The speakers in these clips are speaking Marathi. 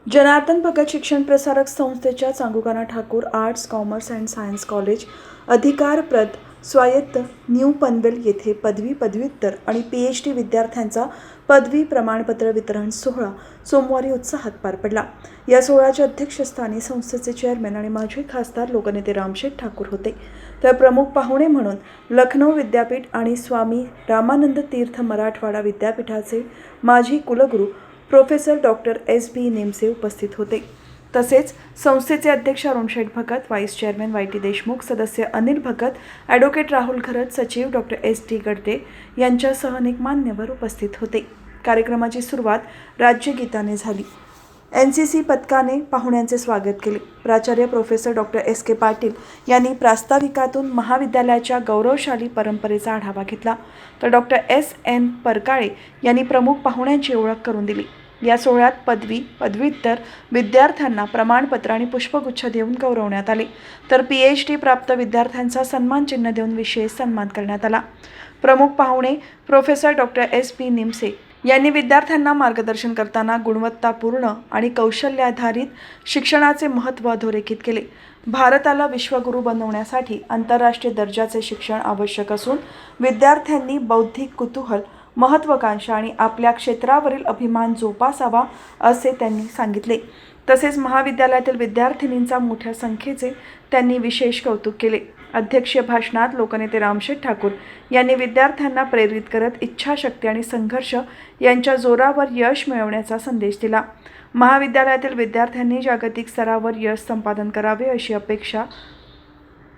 जनार्दन भगत शिक्षण प्रसारक संस्थेच्या Changukana Thakur arts commerce and science college अधिकारप्रद स्वायत्त न्यू पनवेल येथे पदवी पदव्युत्तर आणि PhD विद्यार्थ्यांचा पदवी प्रमाणपत्र वितरण सोहळा सोमवारी उत्साहात पार पडला। या सोहळ्याच्या अध्यक्षस्थानी संस्थेचे चेअरमन आणि माजी खासदार लोकनेते रामशेठ ठाकूर होते। तर प्रमुख पाहुणे म्हणून लखनौ विद्यापीठ आणि स्वामी रामानंद तीर्थ मराठवाडा विद्यापीठाचे माजी कुलगुरू प्रोफेसर डॉक्टर S.B. निमसे उपस्थित होते। तसेच संस्थेचे अध्यक्ष Arunsheth Bhagat, vice chairman YT Deshmukh, सदस्य अनिल भगत, ॲडव्होकेट राहुल घरत, सचिव डॉक्टर S.D. गडदे यांच्यासह अनेक मान्यवर उपस्थित होते। कार्यक्रमाची सुरुवात राज्यगीताने झाली। NCC पथकाने पाहुण्यांचे स्वागत केले। प्राचार्य प्रोफेसर डॉक्टर S.K. पाटील यांनी प्रास्ताविकातून महाविद्यालयाच्या गौरवशाली परंपरेचा आढावा घेतला, तर डॉक्टर S.N. परकाळे यांनी प्रमुख पाहुण्यांची ओळख करून दिली। या सोहळ्यात पदवी पदव्युत्तर विद्यार्थ्यांना प्रमाणपत्र आणि पुष्पगुच्छ देऊन गौरवण्यात आले, तर PhD प्राप्त विद्यार्थ्यांचा सन्मान चिन्ह देऊन विशेष सन्मान करण्यात आला। प्रमुख पाहुणे प्रोफेसर डॉक्टर S.B. निमसे यांनी विद्यार्थ्यांना मार्गदर्शन करताना गुणवत्तापूर्ण आणि कौशल्याधारित शिक्षणाचे महत्त्व अधोरेखित केले। भारताला विश्वगुरू बनवण्यासाठी आंतरराष्ट्रीय दर्जाचे शिक्षण आवश्यक असून विद्यार्थ्यांनी बौद्धिक कुतूहल, महत्त्वाकांक्षा आणि आपल्या क्षेत्रावरील अभिमान जोपासावा असे त्यांनी सांगितले। तसेच महाविद्यालयातील विद्यार्थिनींचा मोठ्या संख्येचे त्यांनी विशेष कौतुक केले। अध्यक्षीय भाषणात लोकनेते रामशेठ ठाकूर यांनी विद्यार्थ्यांना प्रेरित करत इच्छाशक्ती आणि संघर्ष यांच्या जोरावर यश मिळवण्याचा संदेश दिला। महाविद्यालयातील विद्यार्थ्यांनी जागतिक स्तरावर यश संपादन करावे अशी अपेक्षा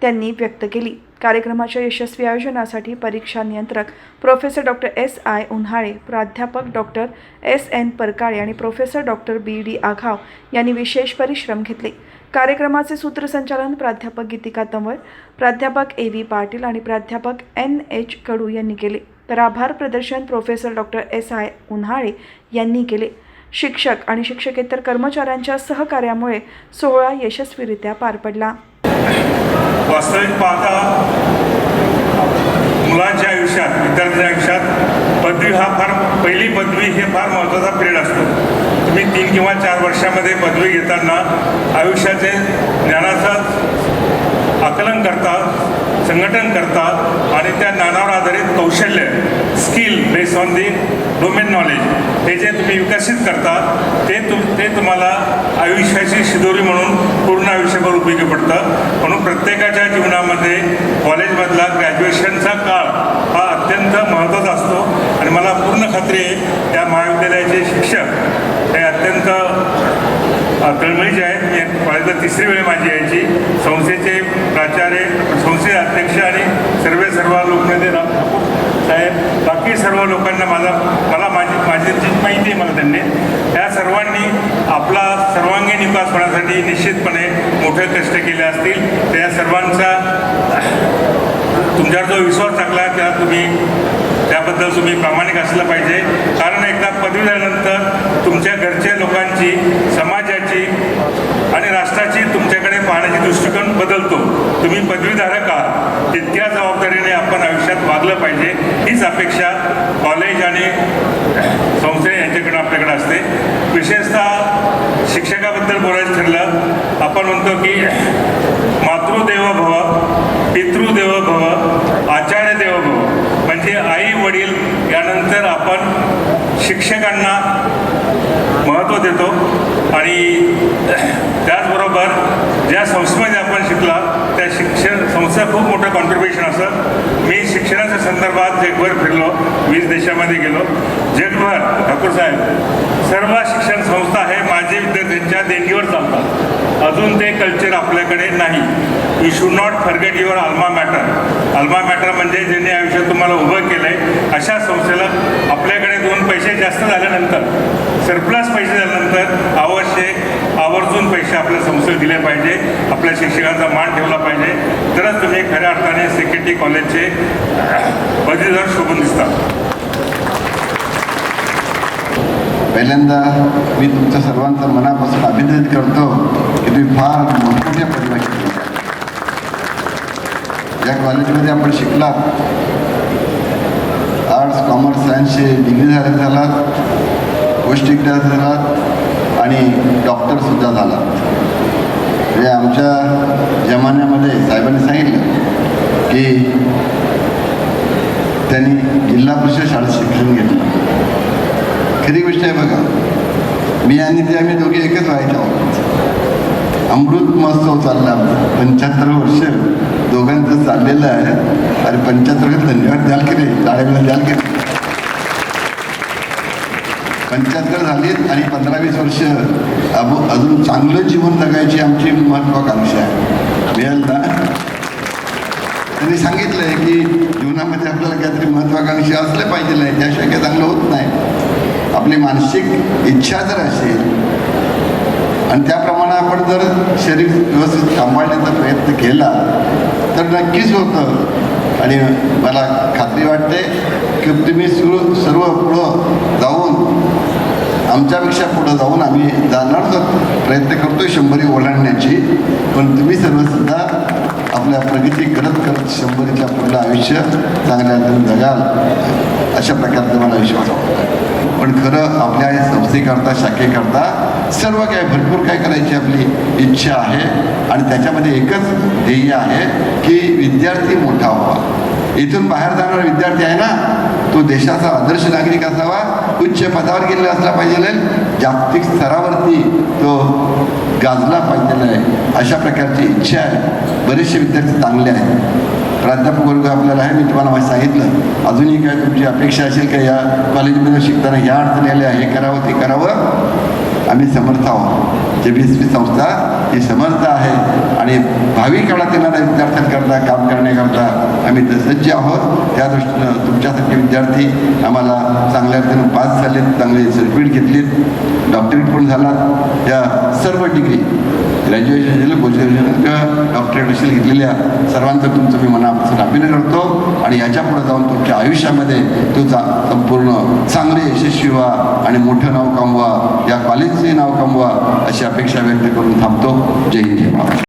त्यांनी व्यक्त केली। कार्यक्रमाच्या यशस्वी आयोजनासाठी परीक्षा नियंत्रक प्रोफेसर डॉक्टर S.I. उन्हाळे, प्राध्यापक डॉक्टर S.N. परकाळे आणि प्रोफेसर डॉक्टर B.D. आघाव यांनी विशेष परिश्रम घेतले। कार्यक्रमाचे सूत्रसंचालन प्राध्यापक गीतिका तंवर, प्राध्यापक A.V. पाटील आणि प्राध्यापक N.H. कडू यांनी केले, तर आभार प्रदर्शन प्रोफेसर डॉक्टर S.I. उन्हाळे यांनी केले। शिक्षक आणि शिक्षकेतर कर्मचाऱ्यांच्या सहकार्यामुळे सोहळा यशस्वीरित्या पार पडला। वास्तविक पाहता मुलांच्या आयुष्यात, विद्यार्थ्यांच्या आयुष्यात पदवी हा पहिली पदवी हे फार महत्त्वाचा पिरियड असतो। तुम्ही 3 किंवा 4 वर्षामध्ये पदवी घेताना आयुष्याचे ज्ञानाचं आकलन करता, संघटन करता आणि त्या ज्ञानावर आधारित कौशल्य, skill based on the domain knowledge हे जे तुम्ही विकसित करता ते तुम्हाला आयुष्याची शिदोरी म्हणून पूर्ण आयुष्यभर उपयोगी पडतं। म्हणून प्रत्येकाच्या जीवनामध्ये कॉलेजमधला ग्रॅज्युएशनचा काळ हा अत्यंत महत्त्वाचा असतो आणि मला पूर्ण खात्री आहे या महाविद्यालयाचे शिक्षक हे अत्यंत तळमळीचे आहेत। मी कॉलेजला 3री वेळ माझी यायची। संस्थेचे प्राचार्य, संस्थेचे अध्यक्ष आणि सर्व लोकनेते साहेब, बाकी सर्व लोकांना माझी जी माहिती आहे मला त्यांनी, त्या सर्वांनी आपला सर्वांगीण विकास होण्यासाठी निश्चितपणे मोठे कष्ट केले असतील। त्या सर्वांचा तुमच्यावर जो विश्वास टाकला त्याबद्दल तुम्ही प्रामाणिक असलं पाहिजे। कारण एकदा पदवी झाल्यानंतर तुमच्या घरच्या लोकांची, समाजाची आणि राष्ट्राची तुमच्याकडे पाहण्याची दृष्टिकोन बदलतो। तुम्ही पदवीधारक आहात, तितक्या जबाबदारीने आपण आयुष्यात वागलं पाहिजे, हीच अपेक्षा कॉलेज आणि संस्थे यांच्याकडून आपल्याकडे असते। विशेषतः शिक्षकाबद्दल बोलायचं ठरलं, आपण म्हणतो की मातृदेवो भव, पितृदेवो भव, आचार्य देवो भव, म्हणजे आई वडील यानंतर आपण शिक्षकांना महत्त्व देतो। आणि त्याचबरोबर ज्या संस्थेमध्ये आपण शिकला त्या शिक्षण संस्था खूप मोठं कॉन्ट्रीब्युशन असतं। मी शिक्षणाच्या संदर्भात जगभर फिरलो, 20 देशामध्ये गेलो। जगभर ठाकूर साहेब सर्व शिक्षण संस्था हे माझे विद्यार्थ्यांच्या देणगीवर चालतात। अजून ते कल्चर आपल्याकडे नाही। You should not forget your alma mater. Alma mater म्हणजे ज्यांनी आयुष्यात तुम्हाला उभं केलं आहे अशा संस्थेला आपल्याकडे 2 पैसे जास्त झाल्यानंतर, सरप्लस पैसे झाल्यानंतर आवर्जून पैसे आपल्या संस्थेला दिले पाहिजे, आपल्या शिक्षकांचा मान ठेवला पाहिजे, तरच तुम्ही खऱ्या अर्थाने CKT कॉलेजचे पदवीधर शोभून दिसतात। पहिल्यांदा मी तुमच्या सर्वांचं मनापासून अभिनंदन करतो की तुम्ही फार मोठमोठ्या पदव्या घेतल्या। या कॉलेजमध्ये आपण शिकलात, आर्ट्स कॉमर्स सायन्सचे डिग्री झालात, पोस्ट डिग्री झालात आणि डॉक्टरसुद्धा झाला. म्हणजे आमच्या जमान्यामध्ये साहेबांनी सांगितलं की त्यांनी जिल्हा परिषद शाळेत शिक्षण घेतलं. खरी गोष्ट आहे बघा, मी आणि ते आम्ही दोघे एकच व्हायच्या आहोत. अमृत महोत्सव चालला 75 वर्ष दोघांचं चाललेलं आहे. अरे 75 धन्यवाद द्याल की नाही, शाळेला द्याल की नाही. 75 झालीत आणि 15-20 वर्ष अजून चांगलं जीवन जगायची आमची महत्त्वाकांक्षा आहे. मिळेल ना? त्यांनी सांगितलं आहे की जीवनामध्ये आपल्याला काहीतरी महत्त्वाकांक्षा असलं पाहिजे नाही, त्याशिवाय काही चांगलं होत नाही. आपली मानसिक इच्छा जर असेल आणि त्याप्रमाणे आपण जर शरीर व्यवस्थित सांभाळण्याचा प्रयत्न केला तर नक्कीच होतं. आणि मला खात्री वाटते की तुम्ही सर्व पुढं जाऊन आमच्यापेक्षा पुढं जाऊन आम्ही जाणार प्रयत्न करतो 100 ओलांडण्याची. पण तुम्ही सर्वसुद्धा आपल्या प्रगती करत करत 100च्या पुढलं आयुष्य चांगल्या जगाल अशा प्रकारचा मला विश्वास वाटतो. पण खरं आपल्या संस्थेकरता शाखेकरता सर्व काय भरपूर काय करायची आपली इच्छा आहे. आणि त्याच्यामध्ये एकच ध्येय आहे की विद्यार्थी मोठा व्हावा. इथून बाहेर जाणारा विद्यार्थी आहे ना, तो देशाचा आदर्श नागरिक असावा, उच्च पदावर गेलेला असला पाहिजे, जागतिक स्तरावरती तो गाजला पाहिजे आहे, अशा प्रकारची इच्छा आहे. बरेचसे विद्यार्थी चांगले आहेत. प्राध्यापक वर्ग आपल्याला आहे, मी तुम्हाला सांगितलं. अजूनही काय तुमची अपेक्षा असेल का या कॉलेजमध्ये शिकताना ह्या अडचणी आल्या, हे करावं ते करावं, आम्ही समर्थ आहोत. JBSP संस्था ही समर्थ आहे आणि भावी काळात येणाऱ्या विद्यार्थ्यांकरता काम करण्याकरता आम्ही सज्ज आहोत. त्या दृष्टीनं तुमच्यासारखे विद्यार्थी आम्हाला चांगल्या अर्थानं पास झालेत, चांगले सर्टिफिकेट घेतलीत, डॉक्टरेट पण झालात. या सर्व डिग्री ग्रॅज्युएशन झालं, पोस्ट ग्रॅज्युएशन किंवा डॉक्टरेट असेल घेतलेल्या सर्वांचं तुमचं मी मनापासून अभिनंदन करतो. आणि याच्या पुढे जाऊन तुमच्या आयुष्यामध्ये तुझा संपूर्ण चांगले यशस्वी व्हा आणि मोठं नाव कमवा, या कॉलेजचे नाव कमवा अशी अपेक्षा व्यक्त करून थांबतो. जय हिंद.